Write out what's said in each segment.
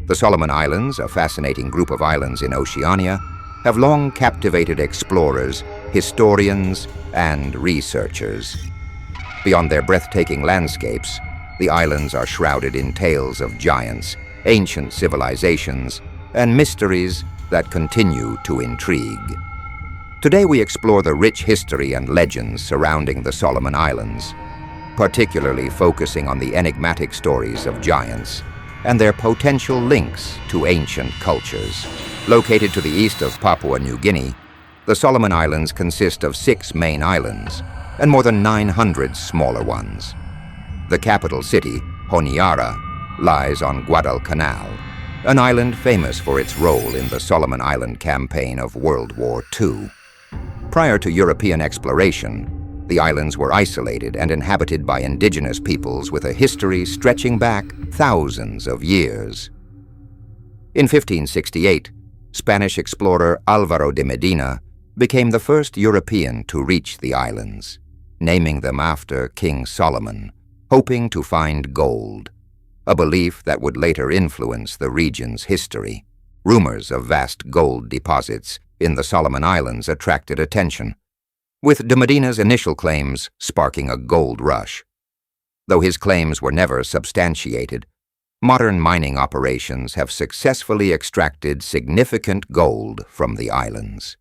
The Solomon Islands, a fascinating group of islands in Oceania, have long captivated explorers, historians, and researchers. Beyond their breathtaking landscapes, the islands are shrouded in tales of giants, ancient civilizations, and mysteries that continue to intrigue. Today we explore the rich history and legends surrounding the Solomon Islands, particularly focusing on the enigmatic stories of giants and their potential links to ancient cultures. Located to the east of Papua New Guinea, the Solomon Islands consist of 6 main islands and more than 900 smaller ones. The capital city, Honiara, lies on Guadalcanal, an island famous for its role in the Solomon Island campaign of World War II. Prior to European exploration, the islands were isolated and inhabited by indigenous peoples with a history stretching back thousands of years. In 1568, Spanish explorer Álvaro de Medina became the first European to reach the islands, naming them after King Solomon, hoping to find gold, a belief that would later influence the region's history. Rumors of vast gold deposits in the Solomon Islands attracted attention, with de Medina's initial claims sparking a gold rush. Though his claims were never substantiated, modern mining operations have successfully extracted significant gold from the islands.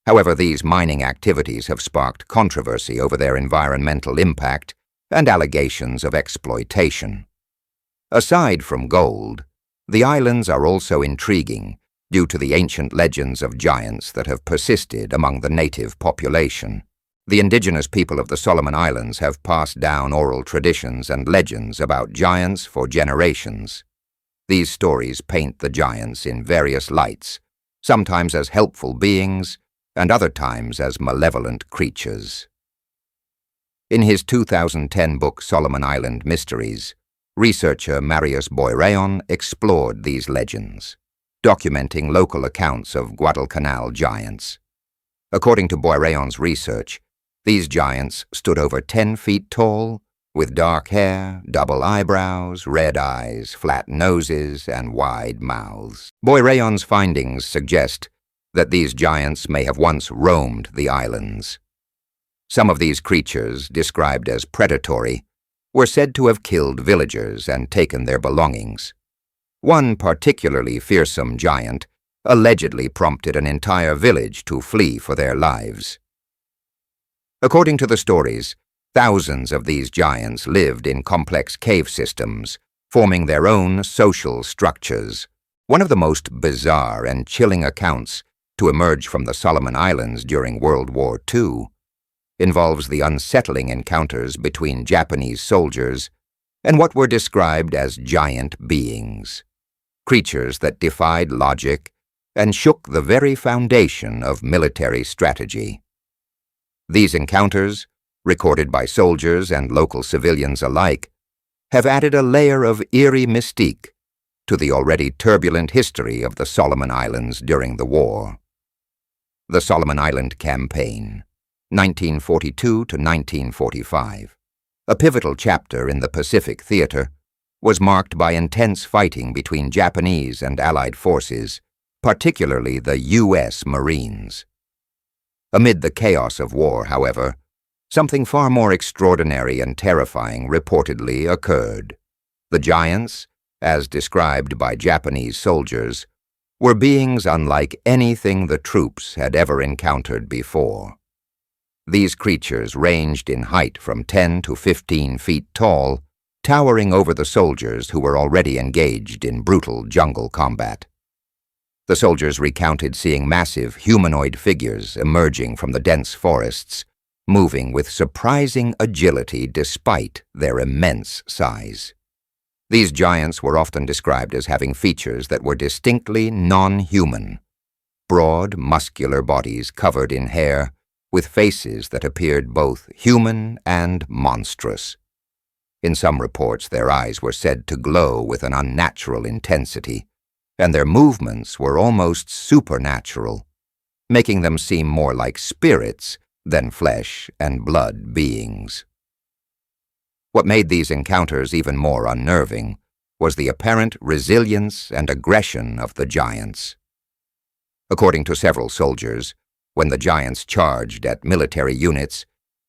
However, these mining activities have sparked controversy over their environmental impact and allegations of exploitation. Aside from gold, the islands are also intriguing due to the ancient legends of giants that have persisted among the native population. The indigenous people of the Solomon Islands have passed down oral traditions and legends about giants for generations. These stories paint the giants in various lights, sometimes as helpful beings and other times as malevolent creatures. In his 2010 book Solomon Island Mysteries, researcher Marius Boireon explored these legends, documenting local accounts of Guadalcanal giants. According to Boireon's research, these giants stood over 10 feet tall, with dark hair, double eyebrows, red eyes, flat noses, and wide mouths. Boireon's findings suggest that these giants may have once roamed the islands. Some of these creatures, described as predatory, were said to have killed villagers and taken their belongings. One particularly fearsome giant allegedly prompted an entire village to flee for their lives. According to the stories, thousands of these giants lived in complex cave systems, forming their own social structures. One of the most bizarre and chilling accounts to emerge from the Solomon Islands during World War II involves the unsettling encounters between Japanese soldiers and what were described as giant beings, creatures that defied logic and shook the very foundation of military strategy. These encounters, recorded by soldiers and local civilians alike, have added a layer of eerie mystique to the already turbulent history of the Solomon Islands during the war. The Solomon Island Campaign, 1942 to 1945, a pivotal chapter in the Pacific Theater, was marked by intense fighting between Japanese and Allied forces, particularly the U.S. Marines. Amid the chaos of war, however, something far more extraordinary and terrifying reportedly occurred. The giants, as described by Japanese soldiers, were beings unlike anything the troops had ever encountered before. These creatures ranged in height from 10 to 15 feet tall, towering over the soldiers who were already engaged in brutal jungle combat. The soldiers recounted seeing massive humanoid figures emerging from the dense forests, moving with surprising agility despite their immense size. These giants were often described as having features that were distinctly non-human: broad, muscular bodies covered in hair, with faces that appeared both human and monstrous. In some reports, their eyes were said to glow with an unnatural intensity, and their movements were almost supernatural. making them seem more like spirits than flesh and blood beings. What made these encounters even more unnerving was the apparent resilience and aggression of the giants. According to several soldiers, when the giants charged at military units,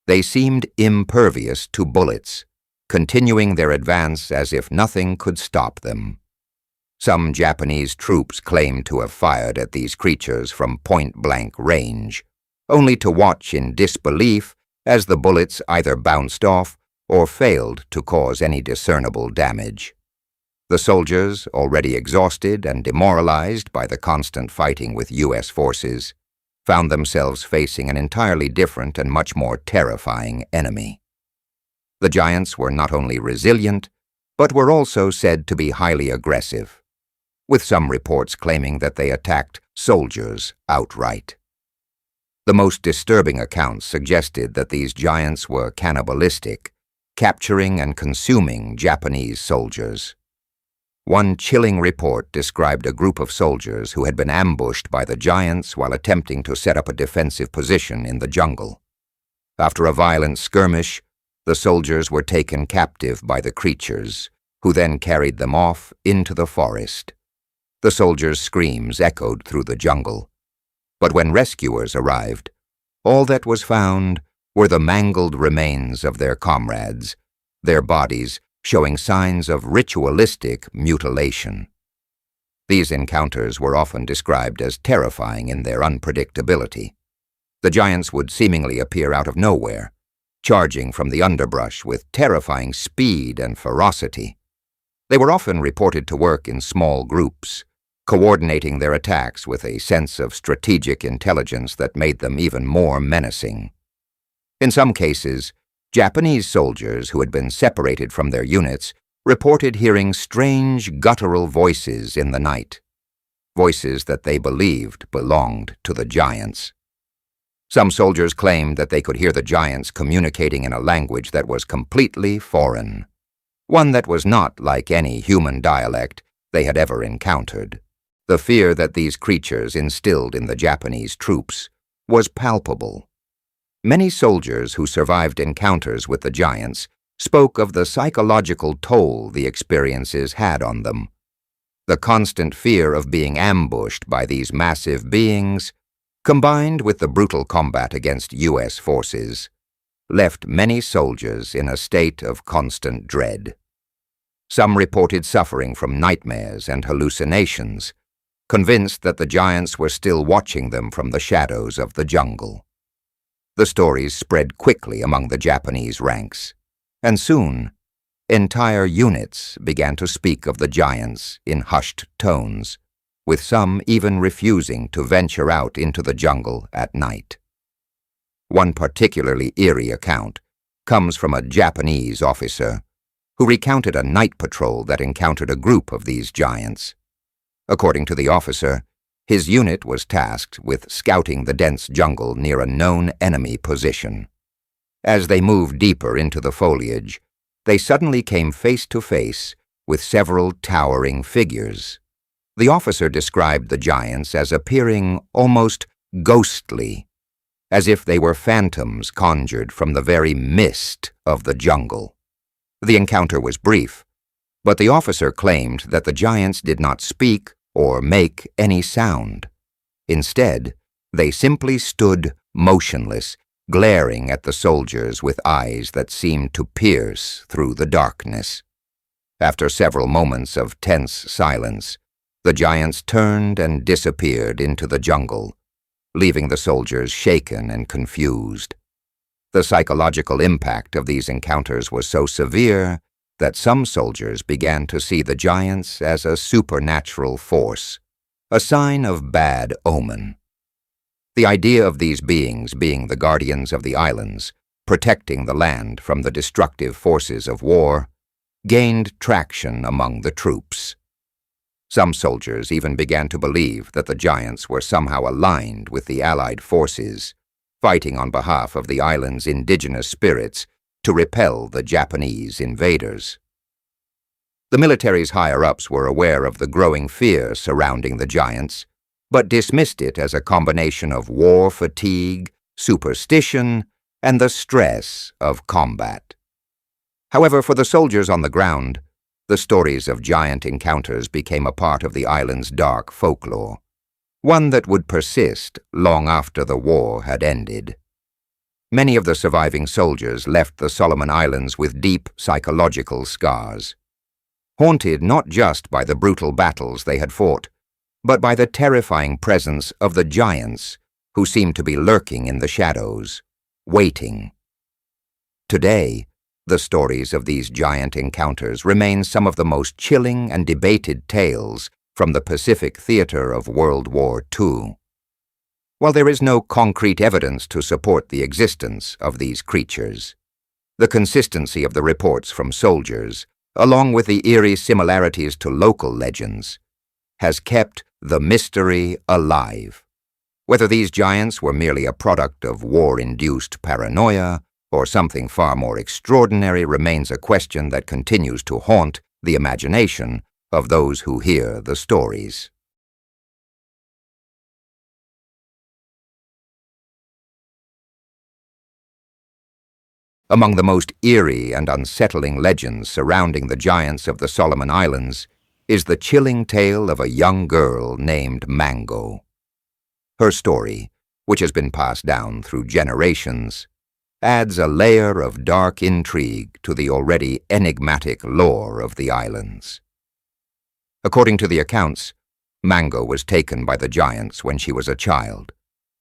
they seemed impervious to bullets, continuing their advance as if nothing could stop them. Some Japanese troops claimed to have fired at these creatures from point-blank range, only to watch in disbelief as the bullets either bounced off or failed to cause any discernible damage. The soldiers, already exhausted and demoralized by the constant fighting with U.S. forces, found themselves facing an entirely different and much more terrifying enemy. The giants were not only resilient, but were also said to be highly aggressive, with some reports claiming that they attacked soldiers outright. The most disturbing accounts suggested that these giants were cannibalistic, capturing and consuming Japanese soldiers. One chilling report described a group of soldiers who had been ambushed by the giants while attempting to set up a defensive position in the jungle. After a violent skirmish, the soldiers were taken captive by the creatures, who then carried them off into the forest. The soldiers' screams echoed through the jungle, but when rescuers arrived, all that was found were the mangled remains of their comrades, their bodies showing signs of ritualistic mutilation. These encounters were often described as terrifying in their unpredictability. The giants would seemingly appear out of nowhere, charging from the underbrush with terrifying speed and ferocity. They were often reported to work in small groups, coordinating their attacks with a sense of strategic intelligence that made them even more menacing. In some cases, Japanese soldiers who had been separated from their units reported hearing strange guttural voices in the night, voices that they believed belonged to the giants. Some soldiers claimed that they could hear the giants communicating in a language that was completely foreign, one that was not like any human dialect they had ever encountered. The fear that these creatures instilled in the Japanese troops was palpable. Many soldiers who survived encounters with the giants spoke of the psychological toll the experiences had on them. The constant fear of being ambushed by these massive beings, combined with the brutal combat against U.S. forces, left many soldiers in a state of constant dread. Some reported suffering from nightmares and hallucinations, convinced that the giants were still watching them from the shadows of the jungle. The stories spread quickly among the Japanese ranks, and soon, entire units began to speak of the giants in hushed tones, with some even refusing to venture out into the jungle at night. One particularly eerie account comes from a Japanese officer who recounted a night patrol that encountered a group of these giants. According to the officer, his unit was tasked with scouting the dense jungle near a known enemy position. As they moved deeper into the foliage, they suddenly came face to face with several towering figures. The officer described the giants as appearing almost ghostly, as if they were phantoms conjured from the very mist of the jungle. The encounter was brief, but the officer claimed that the giants did not speak or make any sound. Instead, they simply stood motionless, glaring at the soldiers with eyes that seemed to pierce through the darkness. After several moments of tense silence, the giants turned and disappeared into the jungle, leaving the soldiers shaken and confused. The psychological impact of these encounters was so severe that some soldiers began to see the giants as a supernatural force, a sign of bad omen. The idea of these beings being the guardians of the islands, protecting the land from the destructive forces of war, gained traction among the troops. Some soldiers even began to believe that the giants were somehow aligned with the Allied forces, fighting on behalf of the island's indigenous spirits to repel the Japanese invaders. The military's higher-ups were aware of the growing fear surrounding the giants, but dismissed it as a combination of war fatigue, superstition, and the stress of combat. However, for the soldiers on the ground, the stories of giant encounters became a part of the island's dark folklore, one that would persist long after the war had ended. Many of the surviving soldiers left the Solomon Islands with deep psychological scars, haunted not just by the brutal battles they had fought, but by the terrifying presence of the giants who seemed to be lurking in the shadows, waiting. Today, the stories of these giant encounters remain some of the most chilling and debated tales from the Pacific theater of World War II. While there is no concrete evidence to support the existence of these creatures, the consistency of the reports from soldiers, along with the eerie similarities to local legends, has kept the mystery alive. Whether these giants were merely a product of war-induced paranoia or something far more extraordinary remains a question that continues to haunt the imagination of those who hear the stories. Among the most eerie and unsettling legends surrounding the giants of the Solomon Islands is the chilling tale of a young girl named Mango. Her story, which has been passed down through generations, adds a layer of dark intrigue to the already enigmatic lore of the islands. According to the accounts, Mango was taken by the giants when she was a child,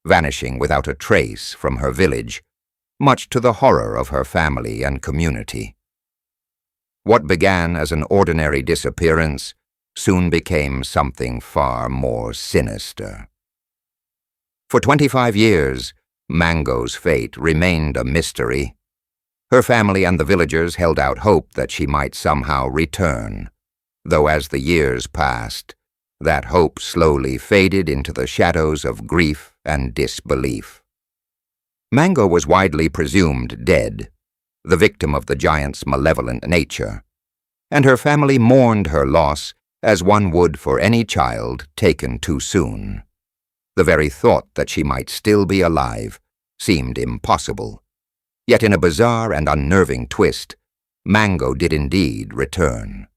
vanishing without a trace from her village, much to the horror of her family and community. What began as an ordinary disappearance soon became something far more sinister. For 25 years, Mango's fate remained a mystery. Her family and the villagers held out hope that she might somehow return, though as the years passed, that hope slowly faded into the shadows of grief and disbelief. Mango was widely presumed dead, the victim of the giant's malevolent nature, and her family mourned her loss as one would for any child taken too soon. The very thought that she might still be alive seemed impossible. Yet in a bizarre and unnerving twist, Mango did indeed return.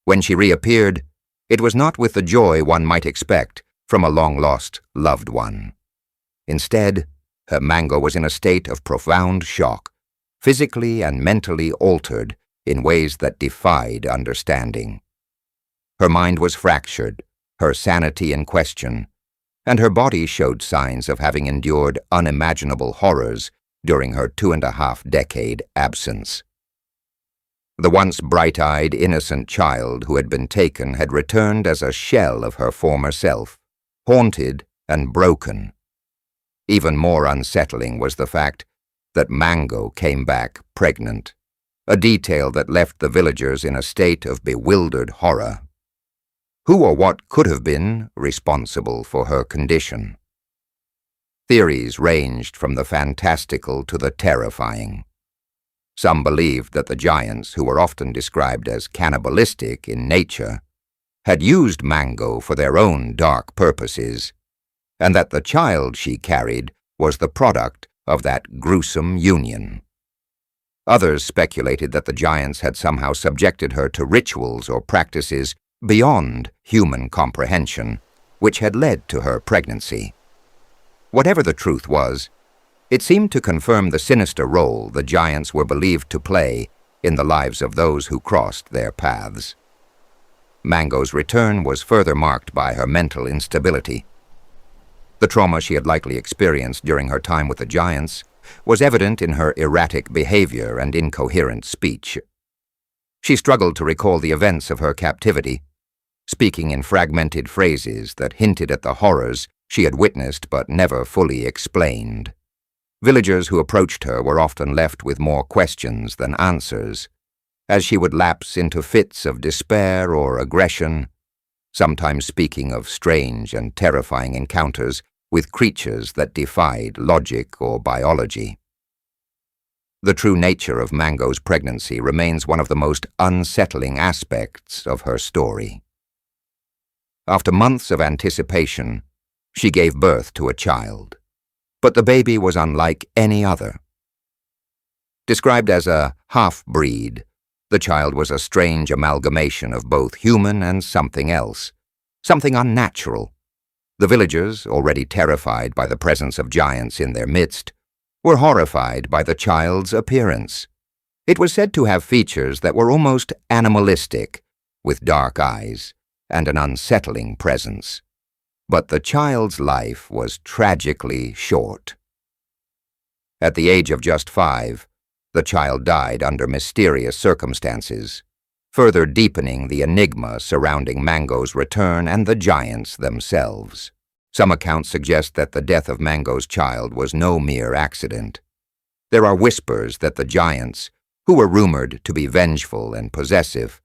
When she reappeared, it was not with the joy one might expect from a long-lost loved one. Instead, Mango was in a state of profound shock, physically and mentally altered in ways that defied understanding. Her mind was fractured, her sanity in question, and her body showed signs of having endured unimaginable horrors during her 2.5-decade absence. The once bright-eyed, innocent child who had been taken had returned as a shell of her former self, haunted and broken. Even more unsettling was the fact that Mango came back pregnant, a detail that left the villagers in a state of bewildered horror. Who or what could have been responsible for her condition? Theories ranged from the fantastical to the terrifying. Some believed that the giants, who were often described as cannibalistic in nature, had used Mango for their own dark purposes, and that the child she carried was the product of that gruesome union. Others speculated that the giants had somehow subjected her to rituals or practices beyond human comprehension, which had led to her pregnancy. Whatever the truth was, it seemed to confirm the sinister role the giants were believed to play in the lives of those who crossed their paths. Mango's return was further marked by her mental instability. The trauma she had likely experienced during her time with the giants was evident in her erratic behavior and incoherent speech. She struggled to recall the events of her captivity, speaking in fragmented phrases that hinted at the horrors she had witnessed but never fully explained. Villagers who approached her were often left with more questions than answers, as she would lapse into fits of despair or aggression, sometimes speaking of strange and terrifying encounters with creatures that defied logic or biology. The true nature of Mango's pregnancy remains one of the most unsettling aspects of her story. After months of anticipation, she gave birth to a child. But the baby was unlike any other. Described as a half-breed, the child was a strange amalgamation of both human and something else, something unnatural. The villagers, already terrified by the presence of giants in their midst, were horrified by the child's appearance. It was said to have features that were almost animalistic, with dark eyes and an unsettling presence. But the child's life was tragically short. At the age of just 5, the child died under mysterious circumstances, further deepening the enigma surrounding Mango's return and the giants themselves. Some accounts suggest that the death of Mango's child was no mere accident. There are whispers that the giants, who were rumored to be vengeful and possessive,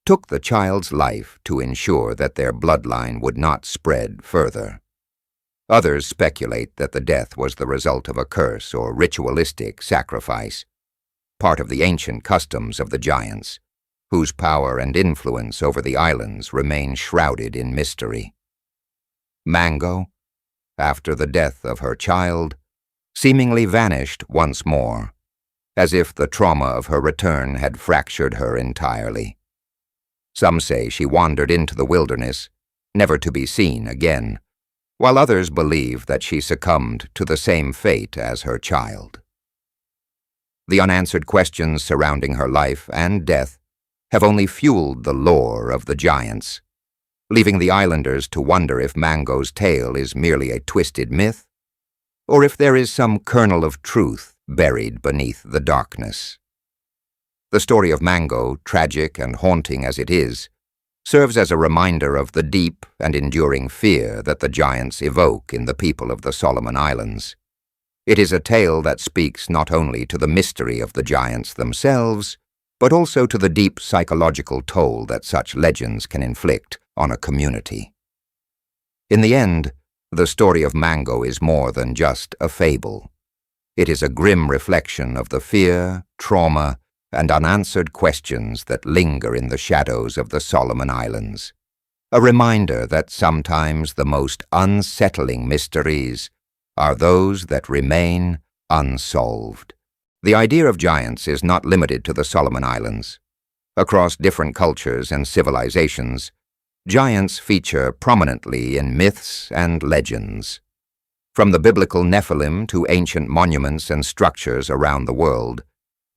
took the child's life to ensure that their bloodline would not spread further. Others speculate that the death was the result of a curse or ritualistic sacrifice, part of the ancient customs of the giants, whose power and influence over the islands remain shrouded in mystery. Mango, after the death of her child, seemingly vanished once more, as if the trauma of her return had fractured her entirely. Some say she wandered into the wilderness, never to be seen again, while others believe that she succumbed to the same fate as her child. The unanswered questions surrounding her life and death have only fueled the lore of the giants, leaving the islanders to wonder if Mango's tale is merely a twisted myth, or if there is some kernel of truth buried beneath the darkness. The story of Mango, tragic and haunting as it is, serves as a reminder of the deep and enduring fear that the giants evoke in the people of the Solomon Islands. It is a tale that speaks not only to the mystery of the giants themselves, but also to the deep psychological toll that such legends can inflict on a community. In the end, the story of Mango is more than just a fable. It is a grim reflection of the fear, trauma, and unanswered questions that linger in the shadows of the Solomon Islands. A reminder that sometimes the most unsettling mysteries are those that remain unsolved. The idea of giants is not limited to the Solomon Islands. Across different cultures and civilizations, giants feature prominently in myths and legends. From the biblical Nephilim to ancient monuments and structures around the world,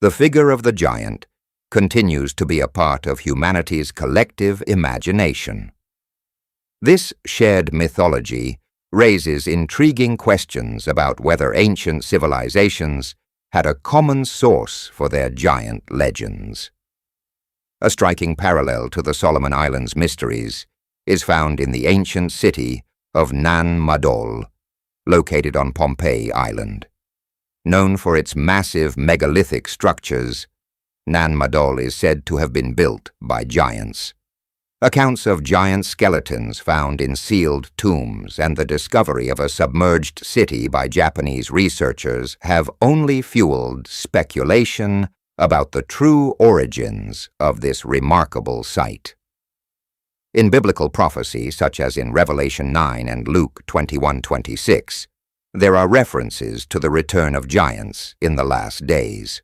the figure of the giant continues to be a part of humanity's collective imagination. This shared mythology raises intriguing questions about whether ancient civilizations had a common source for their giant legends. A striking parallel to the Solomon Islands mysteries is found in the ancient city of Nan Madol, located on Pohnpei Island. Known for its massive megalithic structures, Nan Madol is said to have been built by giants. Accounts of giant skeletons found in sealed tombs and the discovery of a submerged city by Japanese researchers have only fueled speculation about the true origins of this remarkable site. In biblical prophecy, such as in Revelation 9 and Luke 21:26, there are references to the return of giants in the last days.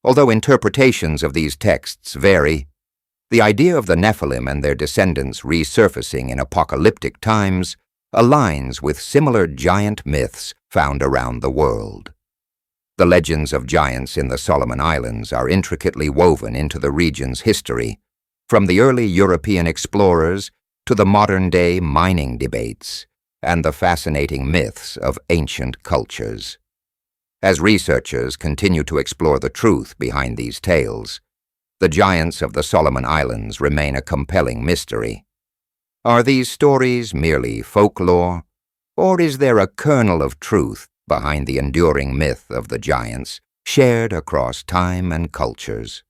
Although interpretations of these texts vary, the idea of the Nephilim and their descendants resurfacing in apocalyptic times aligns with similar giant myths found around the world. The legends of giants in the Solomon Islands are intricately woven into the region's history, from the early European explorers to the modern-day mining debates and the fascinating myths of ancient cultures. As researchers continue to explore the truth behind these tales, the giants of the Solomon Islands remain a compelling mystery. Are these stories merely folklore, or is there a kernel of truth behind the enduring myth of the giants, shared across time and cultures?